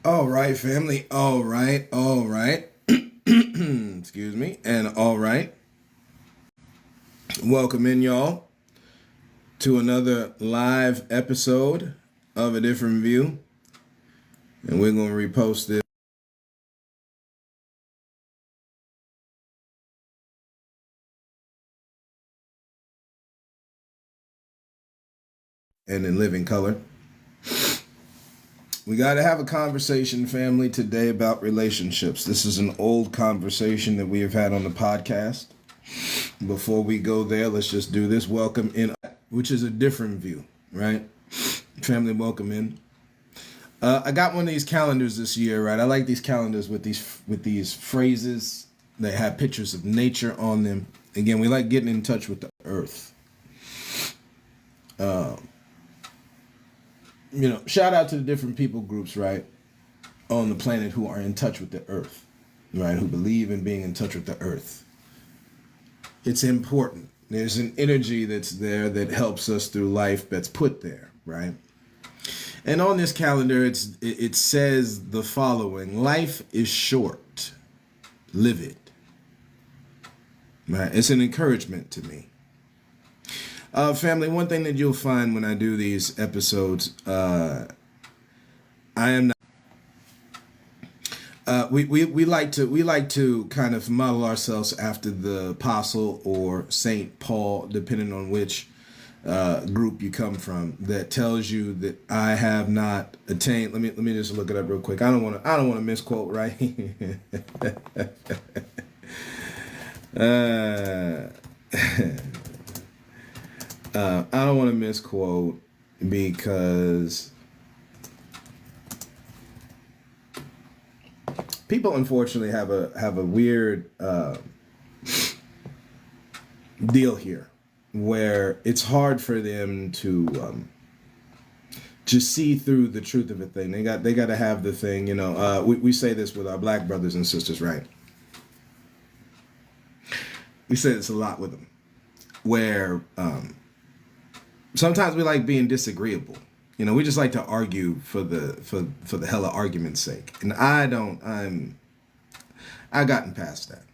All right, family. All right. All right. Excuse me. And all right. Welcome in, y'all, to another live episode of A Different View. And we're going to repost this and in living color. We got to have a conversation, family, today about relationships. This is an old conversation that we have had on the podcast. Before we go there, let's just do this. Welcome in, which is a different view, right? Family, welcome in. I got one of these calendars this year, right? I like these calendars with these phrases that have pictures of nature on them. Again, we like getting in touch with the earth. Shout out to the different people groups, right, on the planet who are in touch with the earth, right, who believe in being in touch with the earth. It's important. There's an energy that's there that helps us through life that's put there, right? And on this calendar, it says the following: life is short, live it. Right? It's an encouragement to me. Family, one thing that you'll find when I do these episodes, I am not. We like to kind of model ourselves after the apostle or Saint Paul, depending on which group you come from, that tells you that I have not attained. Let me just look it up real quick. I don't want to misquote, right? I don't want to misquote because people unfortunately have a weird deal here where it's hard for them to just see through the truth of a thing. They got to have the thing, we say this with our black brothers and sisters, right? We say this a lot with them, where sometimes we like being disagreeable. We just like to argue for the hell of argument's sake. And I've gotten past that,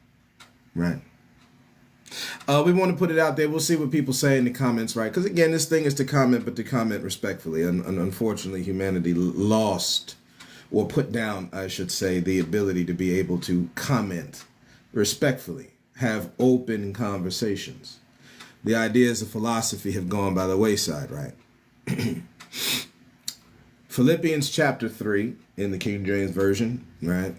right? We want to put it out there. We'll see what people say in the comments, right? Because again, this thing is to comment, but to comment respectfully. And unfortunately, humanity lost, or put down, I should say, the ability to be able to comment respectfully, have open conversations. The ideas of philosophy have gone by the wayside, right? Philippians chapter 3 in the King James Version, right?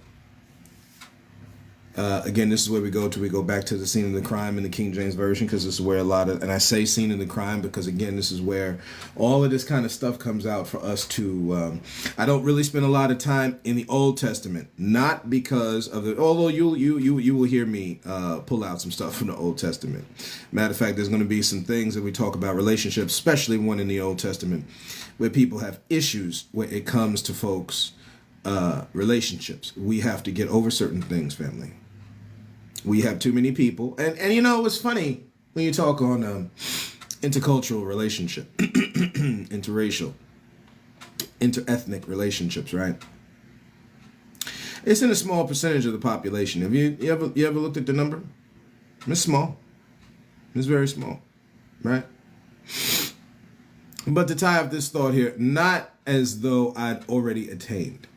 Again, this is where we go back to the scene of the crime in the King James Version, because this is where and I say scene of the crime because, again, this is where all of this kind of stuff comes out for us to, I don't really spend a lot of time in the Old Testament, not because of although you will hear me pull out some stuff from the Old Testament. Matter of fact, there's going to be some things that we talk about relationships, especially one in the Old Testament, where people have issues when it comes to folks' relationships. We have to get over certain things, family. We have too many people. And it's funny when you talk on intercultural relationship, interracial, interethnic relationships, right? It's in a small percentage of the population. Have you ever looked at the number? It's small. It's very small, right? But to tie up this thought here, not as though I'd already attained.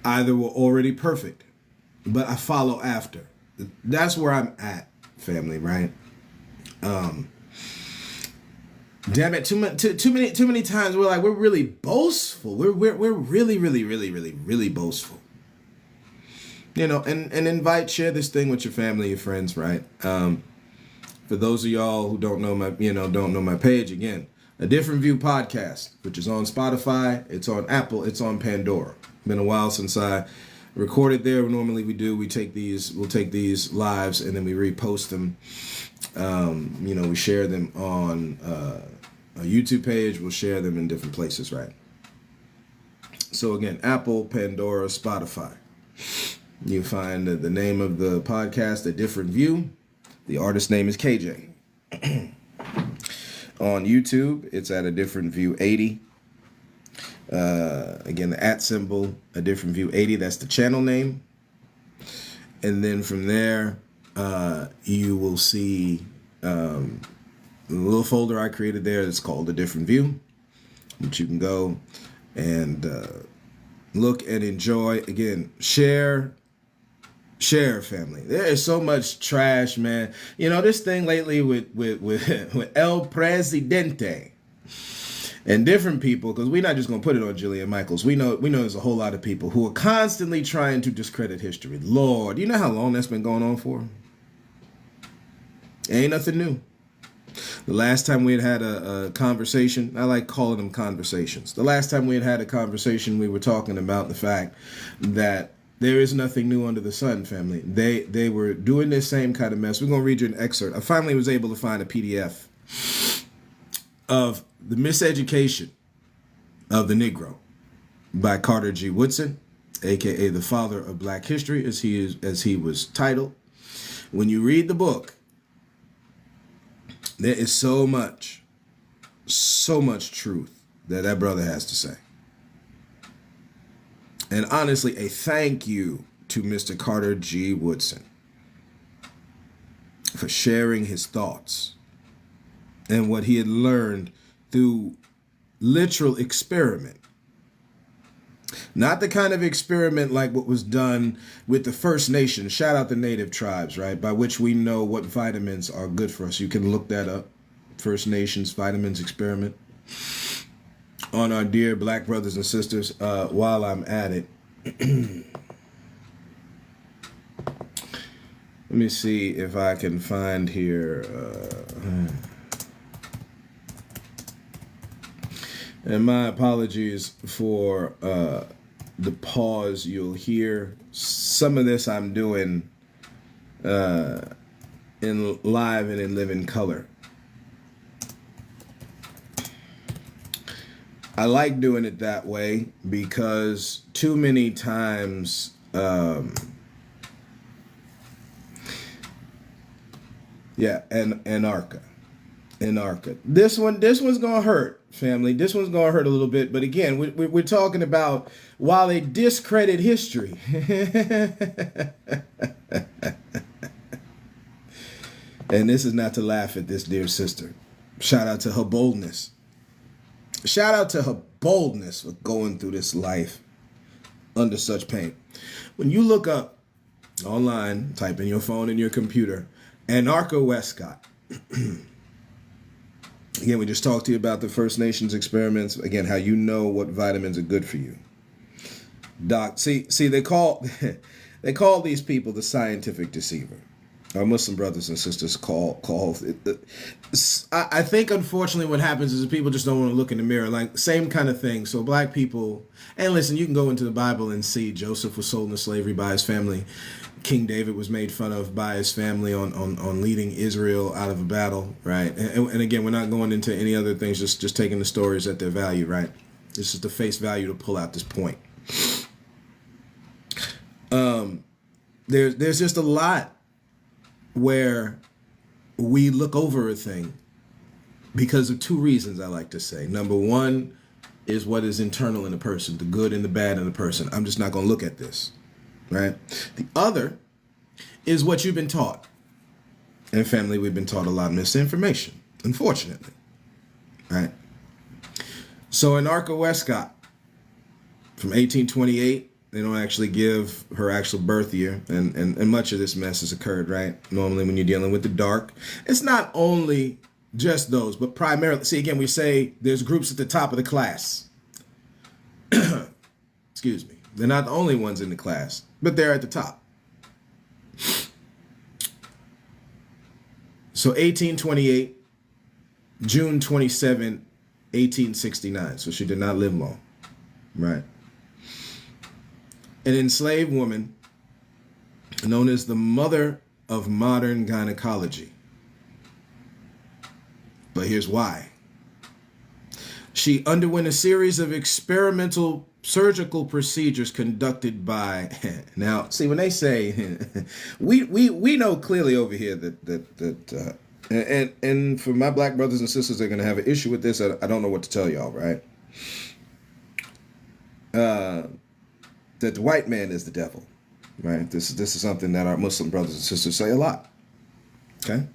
Either we're already perfect, but I follow after. That's where I'm at, family, right? Damn it, too many times we're really boastful. We're really, really, really, really, really boastful. And invite, share this thing with your family, your friends, right? For those of y'all who don't know my page, again, A Different View podcast, which is on Spotify, it's on Apple, it's on Pandora. Been a while since I recorded there. Normally we'll take these lives and then we repost them. We share them on a YouTube page. We'll share them in different places, right? So again, Apple, Pandora, Spotify. You find the name of the podcast, A Different View. The artist name is KJ. On YouTube, it's at A Different View 80. Again, the @ symbol, a different view 80, that's the channel name. And then from there, you will see a little folder I created there that's called a different view, which you can go and look and enjoy. Again, share, family. There is so much trash, man. You know, this thing lately with El Presidente and different people, because we're not just going to put it on Jillian Michaels. We know there's a whole lot of people who are constantly trying to discredit history. Lord, you know how long that's been going on for? Ain't nothing new. The last time we had a conversation, I like calling them conversations. The last time we had a conversation, we were talking about the fact that there is nothing new under the sun, family. They were doing this same kind of mess. We're going to read you an excerpt. I finally was able to find a PDF of The Miseducation of the Negro by Carter G. Woodson, aka the father of Black history, as he was titled. When you read the book, there is so much truth that brother has to say. And honestly, a thank you to Mr. Carter G. Woodson for sharing his thoughts and what he had learned through literal experiment. Not the kind of experiment like what was done with the First Nations. Shout out the native tribes, right? By which we know what vitamins are good for us. You can look that up. First Nations vitamins experiment. On our dear Black brothers and sisters, while I'm at it. Let me see if I can find here. And my apologies for the pause you'll hear. Some of this I'm doing in live and in living color. I like doing it that way because too many times Anarcha. This one's gonna hurt, family. This one's gonna hurt a little bit. But again, we're talking about while they discredit history. And this is not to laugh at this dear sister. Shout out to her boldness. Shout out to her boldness for going through this life under such pain. When you look up online, type in your phone and your computer, Anarcha Westcott. Again, we just talked to you about the First Nations experiments. Again, how you know what vitamins are good for you. Doc, see, they call these people the scientific deceiver. Our Muslim brothers and sisters call I think unfortunately what happens is people just don't want to look in the mirror. Like same kind of thing. So Black people, and listen, you can go into the Bible and see Joseph was sold into slavery by his family. King David was made fun of by his family on leading Israel out of a battle, right? And again, we're not going into any other things, just taking the stories at their value, right? This is the face value to pull out this point. There's just a lot where we look over a thing because of two reasons, I like to say. Number one is what is internal in a person, the good and the bad in a person. I'm just not going to look at this, right? The other is what you've been taught. And family, we've been taught a lot of misinformation, unfortunately, right? So Anarcha Westcott, from 1828, they don't actually give her actual birth year, and much of this mess has occurred, right? Normally when you're dealing with the dark, it's not only just those, but primarily, see, again, we say there's groups at the top of the class. Excuse me. They're not the only ones in the class, but they're at the top. So 1828, June 27, 1869. So she did not live long, right? An enslaved woman known as the mother of modern gynecology. But here's why. She underwent a series of experimental surgical procedures conducted by, now, see, when they say, we know clearly over here that and for my Black brothers and sisters, they're going to have an issue with this. I don't know what to tell y'all, right? that the white man is the devil, right? This is something that our Muslim brothers and sisters say a lot. Okay.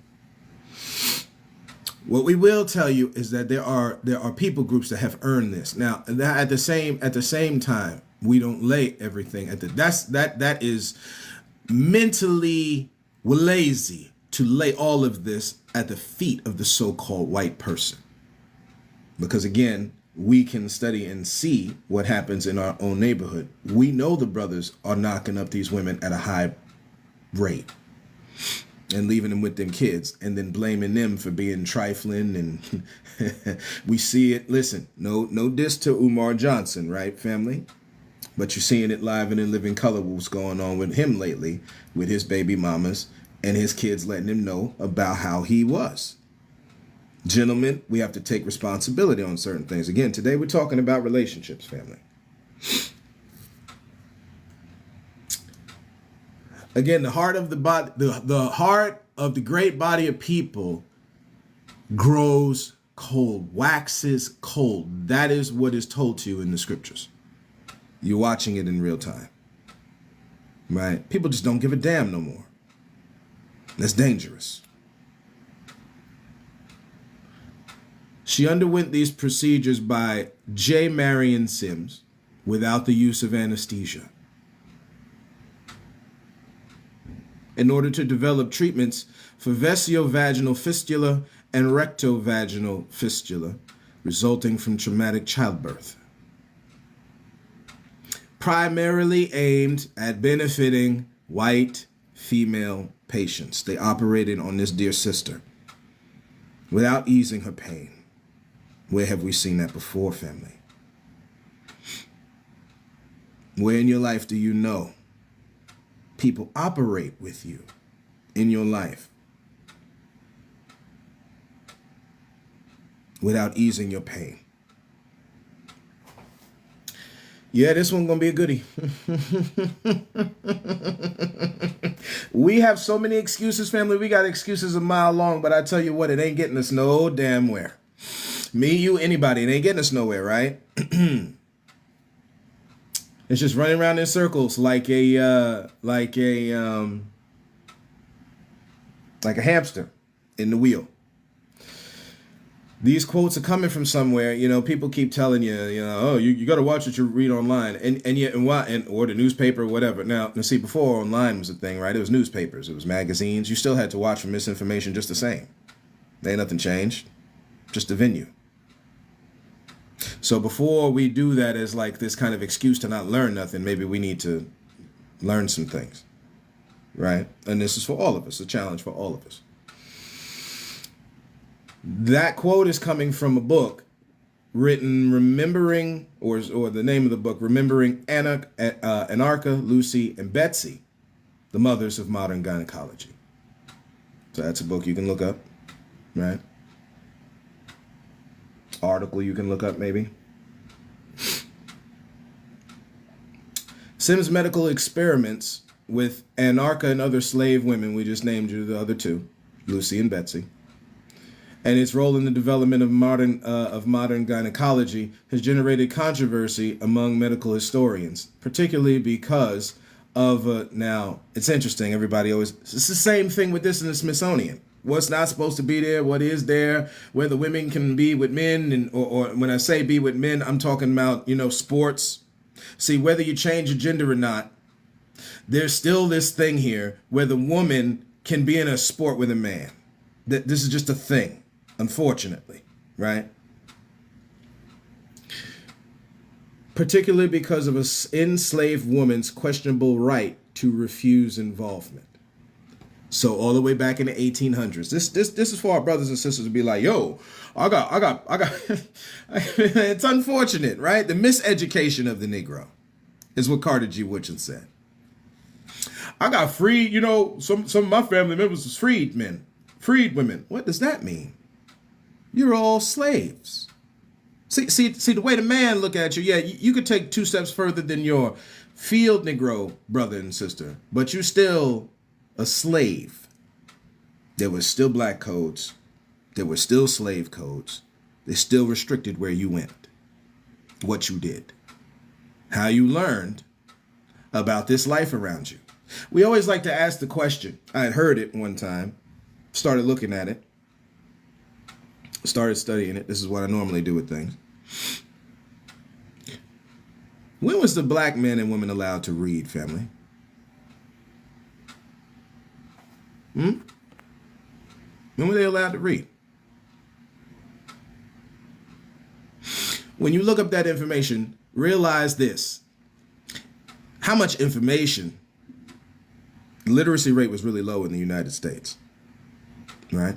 What we will tell you is that there are people groups that have earned this. Now, at the same time, we don't lay everything at that is mentally lazy to lay all of this at the feet of the so-called white person. Because again, we can study and see what happens in our own neighborhood. We know the brothers are knocking up these women at a high rate and leaving them with them kids and then blaming them for being trifling. And we see it. Listen, no diss to Umar Johnson, right, family? But you're seeing it live and in living color what's going on with him lately, with his baby mamas and his kids letting him know about how he was. Gentlemen, we have to take responsibility on certain things. Again, today we're talking about relationships, family. Again, the heart of the heart of the great body of people grows cold, waxes cold. That is what is told to you in the scriptures. You're watching it in real time, right? People just don't give a damn no more. That's dangerous. She underwent these procedures by J. Marion Sims without the use of anesthesia in order to develop treatments for vesio-vaginal fistula and recto-vaginal fistula resulting from traumatic childbirth, primarily aimed at benefiting white female patients. They operated on this dear sister without easing her pain. Where have we seen that before, family? Where in your life do you know people operate with you in your life without easing your pain? Yeah, this one's gonna be a goodie. We have so many excuses, family. We got excuses a mile long, but I tell you what, it ain't getting us no damn where. Me, you, anybody, it ain't getting us nowhere, right? It's just running around in circles like a hamster in the wheel. These quotes are coming from somewhere. You know, people keep telling you, oh, you got to watch what you read online, or the newspaper or whatever. Now, see, before online was a thing, right? It was newspapers, it was magazines. You still had to watch for misinformation just the same. There ain't nothing changed, just the venue. So before we do that as like this kind of excuse to not learn nothing, maybe we need to learn some things, right? And this is for all of us, a challenge for all of us. That quote is coming from a book written remembering, or the name of the book, Remembering Anarcha, Lucy, and Betsy, the Mothers of Modern Gynecology. So that's a book you can look up, right? Article you can look up, maybe. Sims' medical experiments with Anarcha and other slave women, we just named you the other two, Lucy and Betsy, and its role in the development of modern gynecology has generated controversy among medical historians, particularly because of now it's interesting. Everybody always, it's the same thing with this in the Smithsonian. What's not supposed to be there, what is there, whether women can be with men, and or when I say be with men, I'm talking about, sports. See, whether you change your gender or not, there's still this thing here where the woman can be in a sport with a man. This is just a thing, unfortunately, right? Particularly because of an enslaved woman's questionable right to refuse involvement. So all the way back in the 1800s, this is for our brothers and sisters to be like, yo, I got. It's unfortunate, right? The miseducation of the Negro is what Carter G. Woodson said. I got freed, some of my family members was freed women. What does that mean? You're all slaves. See the way the man look at you. Yeah, you could take 2 steps further than your field Negro brother and sister, but you still a slave. There was still black codes. There were still slave codes. They still restricted where you went, what you did. how you learned about this life around you. We always like to ask the question. I had heard it one time, started looking at it, started studying it. This is what I normally do with things. When was the black men and women allowed to read, family? When were they allowed to read? When you look up that information, realize this. How much information? Literacy rate was really low in the United States, right?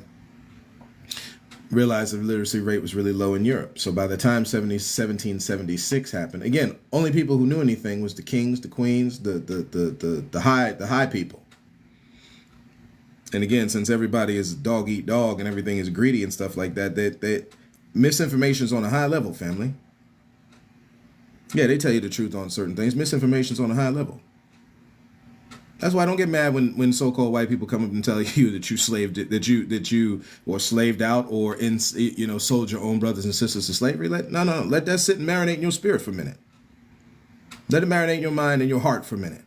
Realize the literacy rate was really low in Europe. So by the time 1776 happened, again, only people who knew anything was the kings, the queens, the high people. And again, since everybody is dog eat dog and everything is greedy and stuff like that, that misinformation is on a high level, family. Yeah, they tell you the truth on certain things. Misinformation is on a high level. That's why I don't get mad when so-called white people come up and tell you that you slaved out or sold your own brothers and sisters to slavery. Let that sit and marinate in your spirit for a minute. Let it marinate in your mind and your heart for a minute.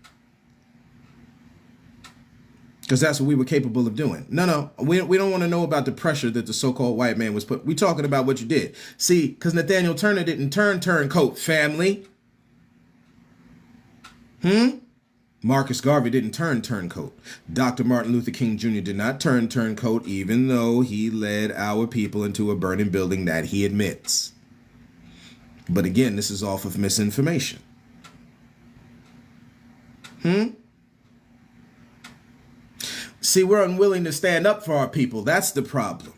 Because that's what we were capable of doing. We don't want to know about the pressure that the so-called white man was put. We're talking about what you did. See, because Nathaniel Turner didn't turncoat, family. Marcus Garvey didn't turncoat. Dr. Martin Luther King Jr. did not turncoat, even though he led our people into a burning building that he admits. But again, this is off of misinformation. See, we're unwilling to stand up for our people. That's the problem.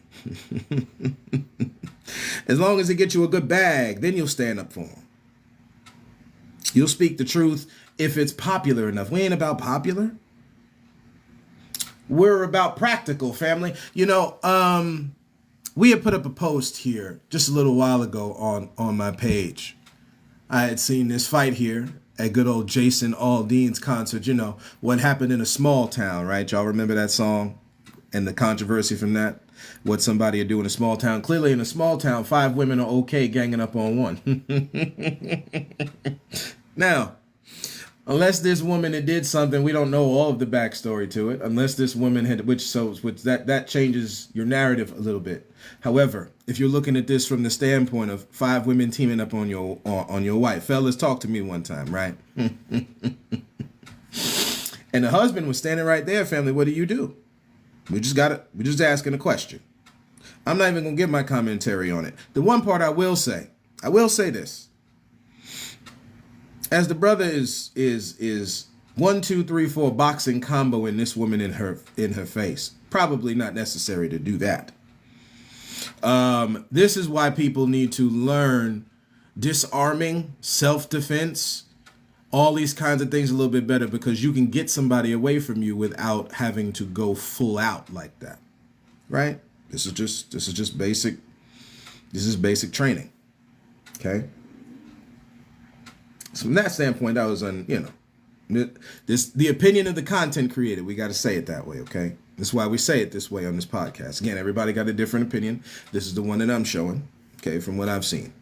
As long as they get you a good bag, then you'll stand up for them. You'll speak the truth if it's popular enough. We ain't about popular. We're about practical, family. We had put up a post here just a little while ago on my page. I had seen this fight here at good old Jason Aldean's concert. What happened in a small town, right? Y'all remember that song and the controversy from that? What somebody would do in a small town. Clearly in a small town, 5 women are okay ganging up on one. Now, unless this woman had did something, we don't know all of the backstory to it. Unless this woman had, which that changes your narrative a little bit. However, if you're looking at this from the standpoint of 5 women teaming up on your wife, fellas, talk to me one time, right? And the husband was standing right there, family. What do? We're just asking a question. I'm not even gonna give my commentary on it. The one part I will say this. As the brother is 1, 2, 3, 4 boxing combo in this woman in her face. Probably not necessary to do that. This is why people need to learn disarming, self-defense, all these kinds of things a little bit better, because you can get somebody away from you without having to go full out like that. Right? This is just basic. This is basic training. Okay? So from that standpoint, that was the opinion of the content creator. We got to say it that way, okay? That's why we say it this way on this podcast. Again, everybody got a different opinion. This is the one that I'm showing, okay, from what I've seen.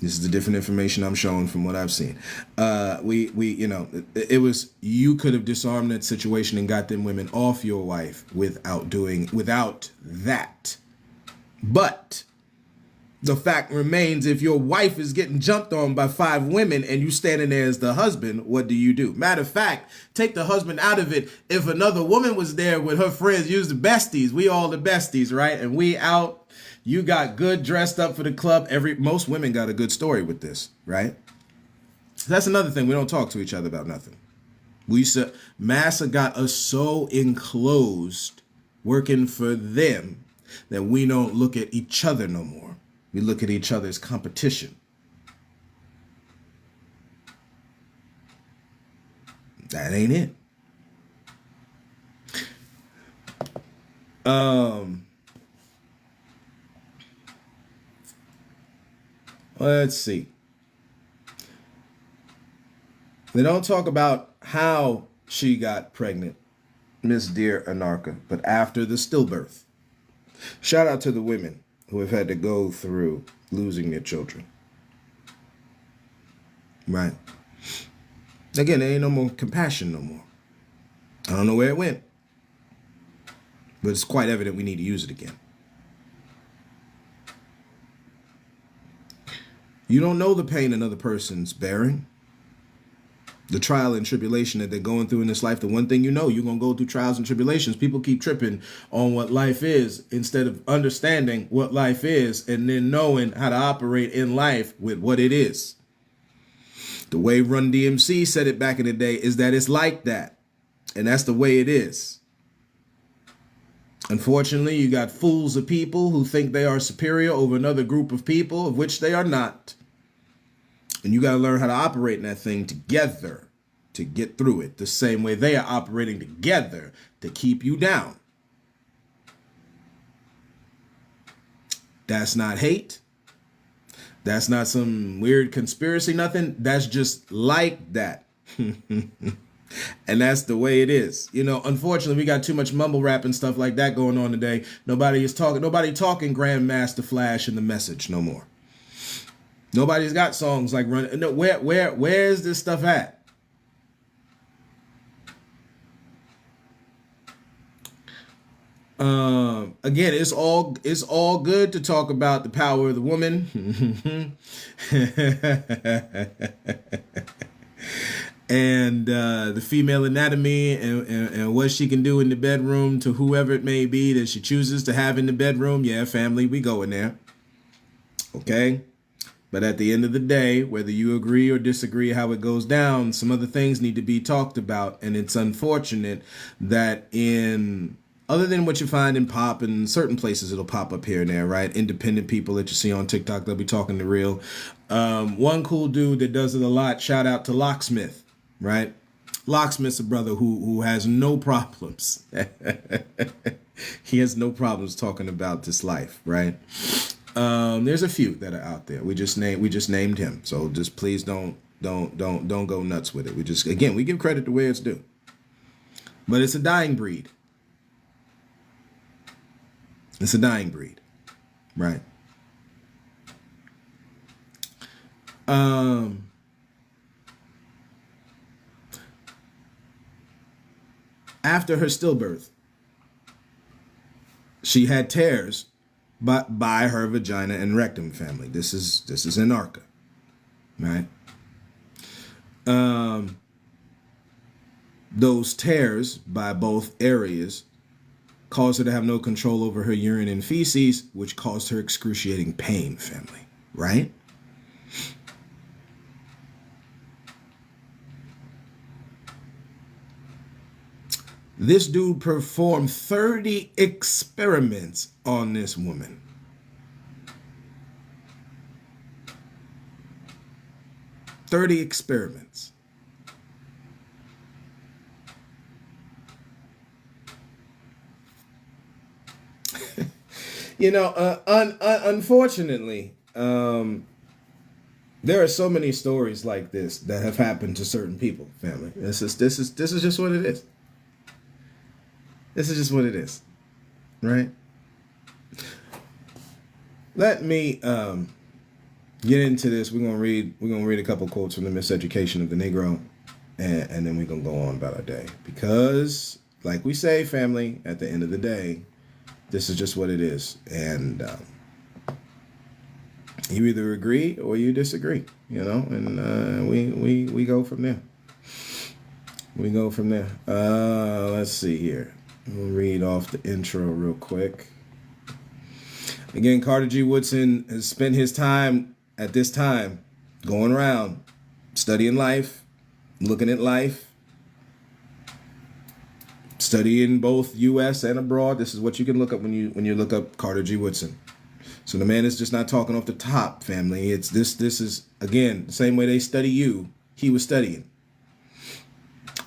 This is the different information I'm showing from what I've seen. It was, you could have disarmed that situation and got them women off your wife without that. But the fact remains, if your wife is getting jumped on by 5 women and you standing there as the husband, what do? Matter of fact, take the husband out of it. If another woman was there with her friends, use the besties. We all the besties, right? And we out. You got good dressed up for the club. Most women got a good story with this, right? That's another thing. We don't talk to each other about nothing. Massa got us so enclosed working for them that we don't look at each other no more. We look at each other as competition. That ain't it. Let's see. They don't talk about how she got pregnant, Miss Dear Anarcha, but after the stillbirth. Shout out to the women who have had to go through losing their children. Right. Again, there ain't no more compassion no more. I don't know where it went, but it's quite evident we need to use it again. You don't know the pain another person's bearing, the trial and tribulation that they're going through in this life. The one thing you know, you're going to go through trials and tribulations. People keep tripping on what life is instead of understanding what life is and then knowing how to operate in life with what it is. The way Run DMC said it back in the day is that it's like that. And that's the way it is. Unfortunately, you got fools of people who think they are superior over another group of people, of which they are not. And you got to learn how to operate in that thing together to get through it, the same way they are operating together to keep you down. That's not hate. That's not some weird conspiracy, nothing. That's just like that. And that's the way it is. You know, unfortunately, we got too much mumble rap and stuff like that going on today. Nobody talking Grandmaster Flash and The Message no more. Nobody's got songs like Run. No, where is this stuff at? Again, it's all good to talk about the power of the woman. And the female anatomy and what she can do in the bedroom to whoever it may be that she chooses to have in the bedroom. Yeah, family, we go in there. Okay? But at the end of the day, whether you agree or disagree how it goes down, some other things need to be talked about. And it's unfortunate that other than what you find in pop and certain places, it'll pop up here and there, right? Independent people that you see on TikTok, they'll be talking to real. One cool dude that does it a lot, shout out to Locksmith, right? Locksmith's a brother who has no problems. He has no problems talking about this life, right? There's a few that are out there. We just named him. So just please don't go nuts with it. We give credit the way it's due. But it's a dying breed. It's a dying breed, right? After her stillbirth, she had tears by her vagina and rectum, family. This is an ARCA, right? Those tears by both areas caused her to have no control over her urine and feces, which caused her excruciating pain, family, right? This dude performed 30 experiments on this woman. "30 experiments. You know, unfortunately, there are so many stories like this that have happened to certain people, family. This is just what it is. This is just what it is, right? Let me get into this. We're gonna read a couple quotes from The Miseducation of the Negro, and then we're gonna go on about our day. Because, like we say, family, at the end of the day, this is just what it is, and you either agree or you disagree, you know, and we go from there. We go from there. Let's see here. We'll read off the intro real quick. Again, Carter G. Woodson has spent his time at this time going around studying life, looking at life, studying both U.S. and abroad. This is what you can look up when you look up Carter G. Woodson. So the man is just not talking off the top, family. It's this is, again, the same way they study you, he was studying.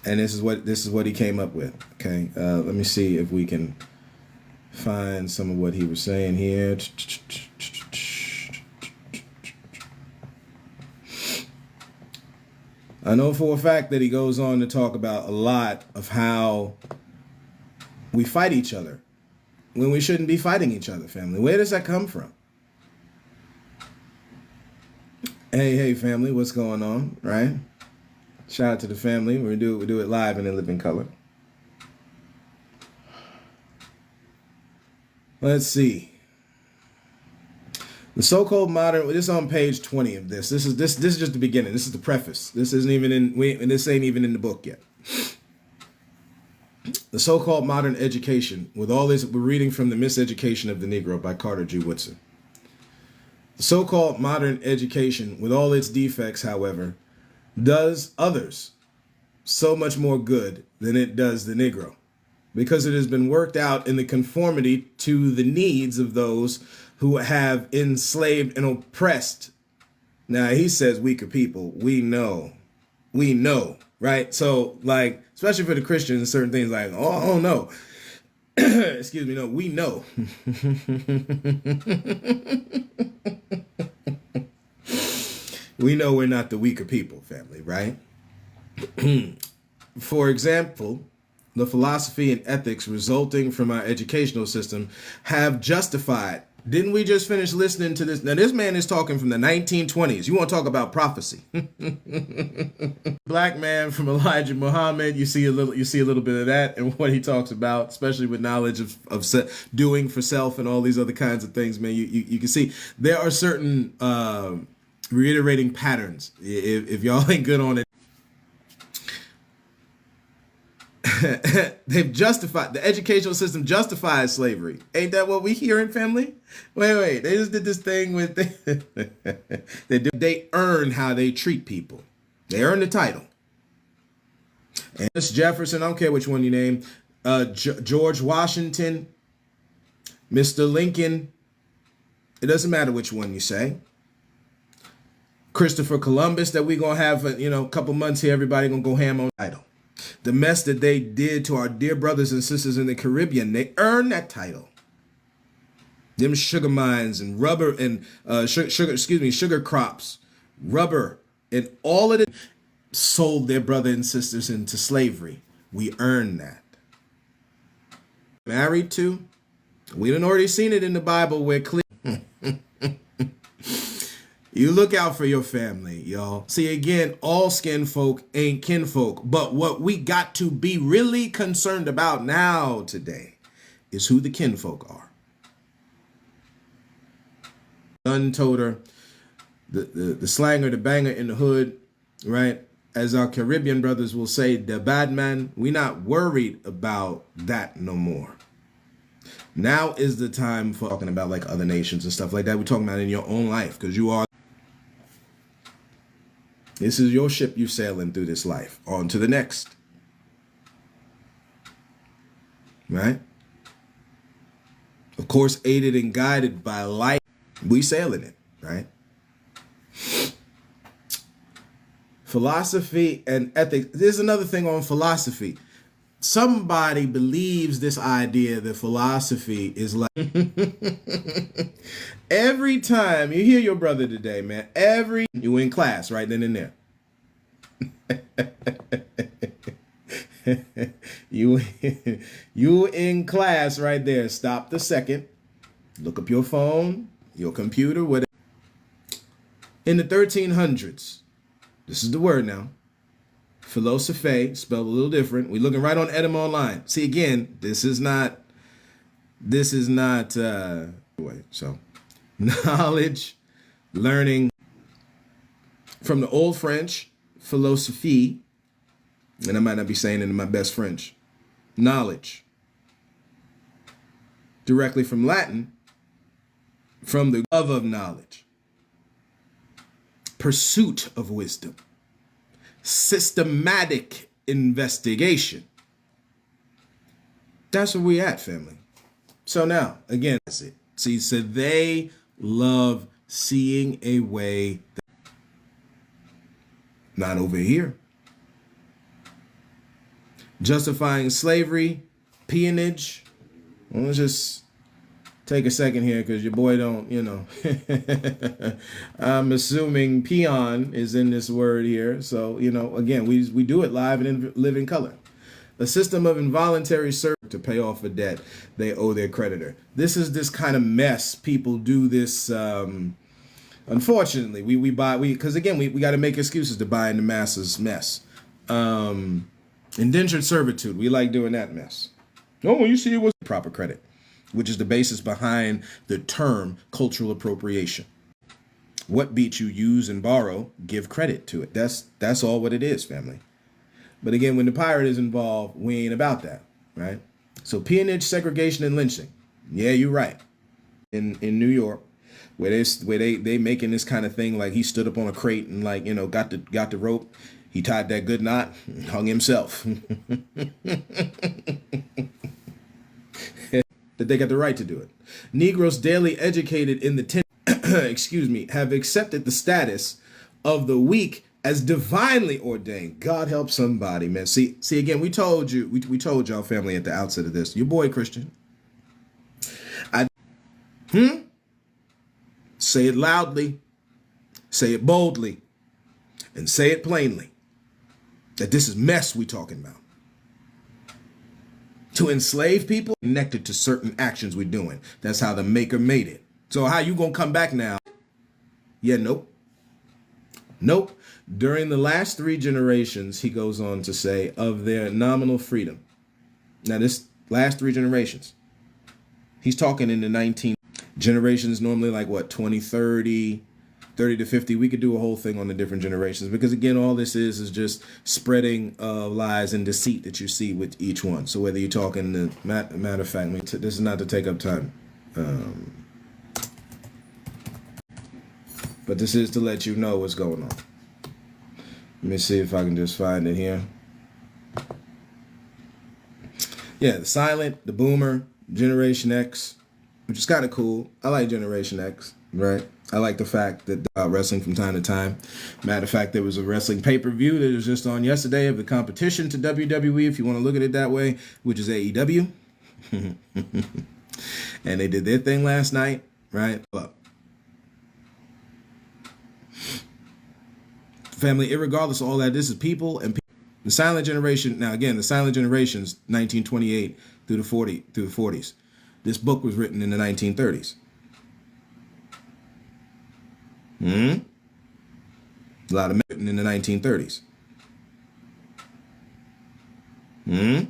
And this is what he came up with. Okay, let me see if we can find some of what he was saying here. I know for a fact that he goes on to talk about a lot of how we fight each other when we shouldn't be fighting each other, family. Where does that come from? Hey, family, what's going on, right? Shout out to the family. We do it live and in living color. Let's see. The so-called modern. This is on page 20 of this. This is just the beginning. This is the preface. This isn't even in. This ain't even in the book yet. The so-called modern education, with all this, we're reading from The Miseducation of the Negro by Carter G. Woodson. The so-called modern education, with all its defects, however, does others so much more good than it does the Negro, because it has been worked out in the conformity to the needs of those who have enslaved and oppressed. Now, he says weaker people. We know, right? So, like, especially for the Christians, certain things like, oh no, excuse me, no, we know. We know we're not the weaker people, family, right? For example, the philosophy and ethics resulting from our educational system have justified. Didn't we just finish listening to this? Now, this man is talking from the 1920s. You want to talk about prophecy? Black man from Elijah Muhammad. You see a little bit of that and what he talks about, especially with knowledge of doing for self and all these other kinds of things. Man, you can see there are certain reiterating patterns. If y'all ain't good on it. They've justified, the educational system justifies slavery. Ain't that what we hear in family? Wait. They just did this thing with they earn how they treat people. They earn the title. And Thomas Jefferson, I don't care which one you name, George Washington, Mr. Lincoln. It doesn't matter which one you say. Christopher Columbus, that we gonna have a couple months here. Everybody gonna go ham on the title. The mess that they did to our dear brothers and sisters in the Caribbean, they earned that title. Them sugar mines and rubber and sugar crops, rubber, and all of it sold their brother and sisters into slavery. We earned that. Married to, we done already seen it in the Bible where clear. You look out for your family, y'all. See, again, all skin folk ain't kinfolk. But what we got to be really concerned about now today is who the kinfolk are. Gun toter, the slanger, the banger in the hood, right? As our Caribbean brothers will say, the bad man, we not worried about that no more. Now is the time for talking about like other nations and stuff like that. We're talking about in your own life, because you are. This is your ship you sailing through this life. On to the next. Right? Of course, aided and guided by light. We sailing it, right? Philosophy and ethics. There's another thing on philosophy. Somebody believes this idea that philosophy is like every time you hear your brother today, man, you in class right then and there. you in class right there. Stop the second. Look up your phone, your computer, whatever. In the 1300s, this is the word now. Philosophe, spelled a little different. We're looking right on Edom Online. See, again, this is not so knowledge, learning from the old French, philosophie, and I might not be saying it in my best French, knowledge. Directly from Latin, from the love of knowledge, pursuit of wisdom, systematic investigation. That's where we at, family. So now, again, that's it. See, so they love seeing a way not over here. Justifying slavery, peonage. Let's just take a second here because your boy don't, I'm assuming peon is in this word here. So, again, we do it live and in living color. A system of involuntary service to pay off a debt they owe their creditor. This is this kind of mess. People do this Unfortunately, we buy because again we got to make excuses to buy in the masses mess. Indentured servitude, we like doing that mess. No, you see, it was proper credit, which is the basis behind the term cultural appropriation. What beat you use and borrow, give credit to it. That's all what it is, family. But again, when the pirate is involved, we ain't about that, right? So peonage, segregation, and lynching. Yeah, you're right. In New York, where they making this kind of thing, like he stood up on a crate and like, you know, got the rope, he tied that good knot, hung himself. That they got the right to do it. Negroes daily educated in the excuse me, have accepted the status of the weak as divinely ordained. God help somebody, man. See again, we told you, we told y'all family at the outset of this. Your boy Christian. Say it loudly, say it boldly, and say it plainly. That this is mess we talking about. To enslave people, connected to certain actions we're doing. That's how the maker made it. So how you gonna come back now? Yeah, nope. Nope. During the last 3 generations, he goes on to say, of their nominal freedom. Now this last 3 generations, he's talking in the 19 generations, normally like what, 20, 30 to 50. We could do a whole thing on the different generations because again, all this is just spreading lies and deceit that you see with each one. So whether you're talking, matter of fact, this is not to take up time. But this is to let you know what's going on. Let me see if I can just find it here. Yeah, the silent, the boomer, Generation X, which is kind of cool. I like Generation X, right? I like the fact that wrestling from time to time. Matter of fact, there was a wrestling pay-per-view that was just on yesterday of the competition to WWE, if you want to look at it that way, which is AEW. And they did their thing last night, right? Family, irregardless of all that, this is people and people. The silent generation. Now, again, the silent generations, 1928 through the 40s. This book was written in the 1930s. A lot of men written in the 1930s. A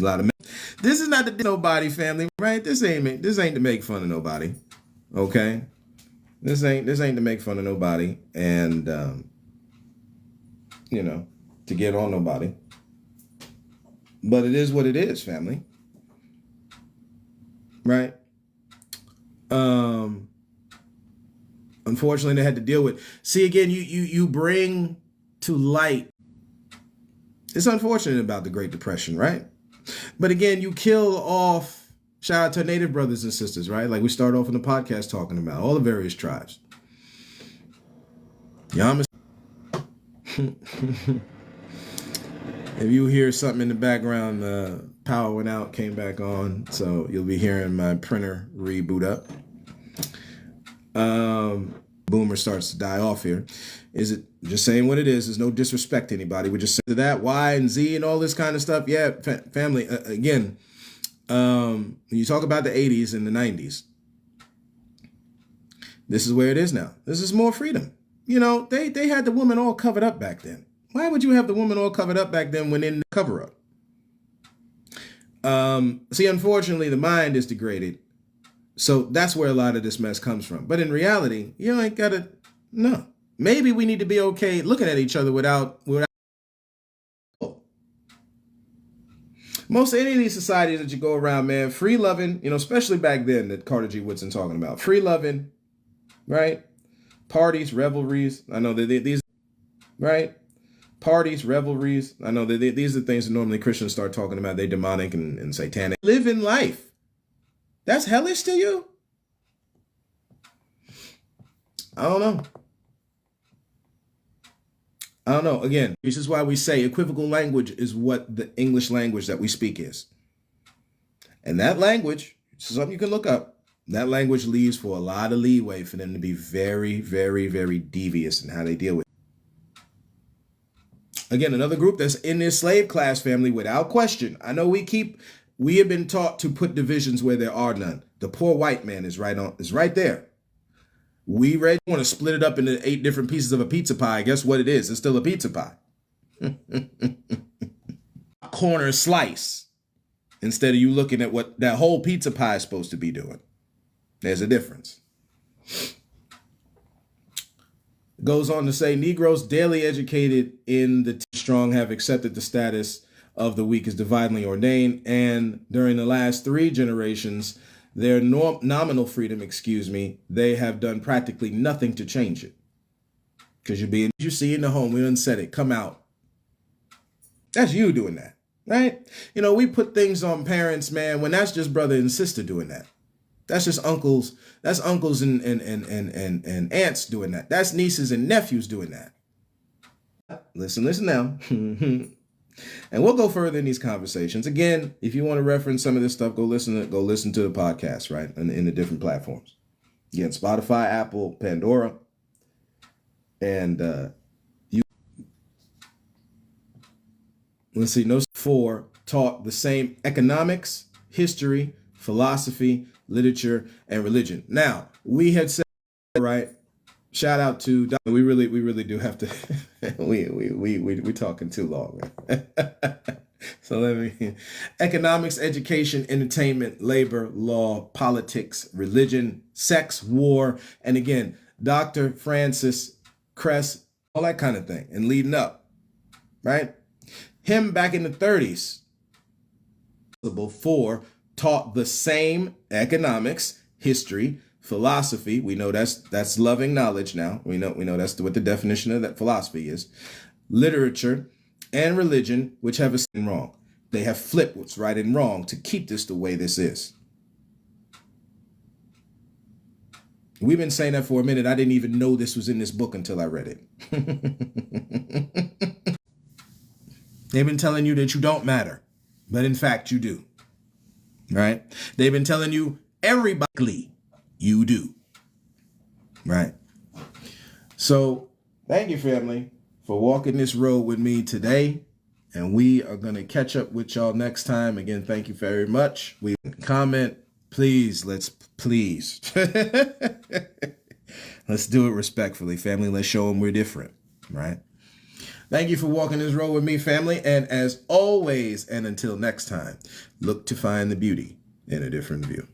lot of men. This is not to nobody, family, right? This ain't to make fun of nobody. Okay? This ain't to make fun of nobody and you know, to get on nobody. But it is what it is, family. Right? Unfortunately, they had to deal with. See, again, you bring to light. It's unfortunate about the Great Depression, right? But again, you kill off. Shout out to Native brothers and sisters, right? Like we start off in the podcast talking about all the various tribes. Yamas. If you hear something in the background, power went out, came back on, so you'll be hearing my printer reboot up. Boomer starts to die off here. Is it just saying what it is? There's no disrespect to anybody. We're just saying that Y and Z and all this kind of stuff. Yeah, family. Again, when you talk about the 80s and the 90s, this is where it is now. This is more freedom. You know, they had the woman all covered up back then. Why would you have the woman all covered up back then when in the cover up? See, unfortunately, the mind is degraded. So that's where a lot of this mess comes from. But in reality, you ain't got to, no. Maybe we need to be okay looking at each other without. Most any of these societies that you go around, man, free loving, you know, especially back then that Carter G. Woodson talking about. Free loving, right? Parties, revelries. I know that these, right? Parties, revelries. I know that these are things that normally Christians start talking about. They demonic and satanic. Live in life. That's hellish to you? I don't know. Again, this is why we say equivocal language is what the English language that we speak is. And that language, this is something you can look up. That language leaves for a lot of leeway for them to be very, very, very devious in how they deal with it. Again, another group that's in this slave class family without question. I know we have been taught to put divisions where there are none. The poor white man is right there. We read, want to split it up into 8 different pieces of a pizza pie. Guess what it is? It's still a pizza pie. Corner slice. Instead of you looking at what that whole pizza pie is supposed to be doing. There's a difference. Goes on to say, Negroes daily educated in the strong have accepted the status of the weak as divinely ordained, and during the last 3 generations, their nominal freedom, they have done practically nothing to change it. Because you see in the home, we done said it, come out. That's you doing that, right? You know, we put things on parents, man, when that's just brother and sister doing that. That's just uncles. That's uncles and aunts doing that. That's nieces and nephews doing that. Listen now. And we'll go further in these conversations. Again, if you want to reference some of this stuff, go listen to the podcast, right? In the different platforms. Again, Spotify, Apple, Pandora. And let's see, no 4 taught the same economics, history, philosophy, literature, and religion. Now, we had said, right, shout out to we really do have to we talking too long. So let me economics, education, entertainment, labor, law, politics, religion, sex, war, and again, Dr. Francis Cress, all that kind of thing, and leading up, right? Him back in the 30s, before taught the same economics, history, philosophy. We know that's loving knowledge now. We know that's what the definition of that philosophy is. Literature and religion, which have a wrong. They have flipped what's right and wrong to keep this the way this is. We've been saying that for a minute. I didn't even know this was in this book until I read it. They've been telling you that you don't matter, but in fact you do. Right? They've been telling you everybody you do. Right? So thank you, family, for walking this road with me today. And we are going to catch up with y'all next time. Again, thank you very much. We comment, please. Let's do it respectfully, family. Let's show them we're different. Right? Thank you for walking this road with me, family. And as always, and until next time, look to find the beauty in a different view.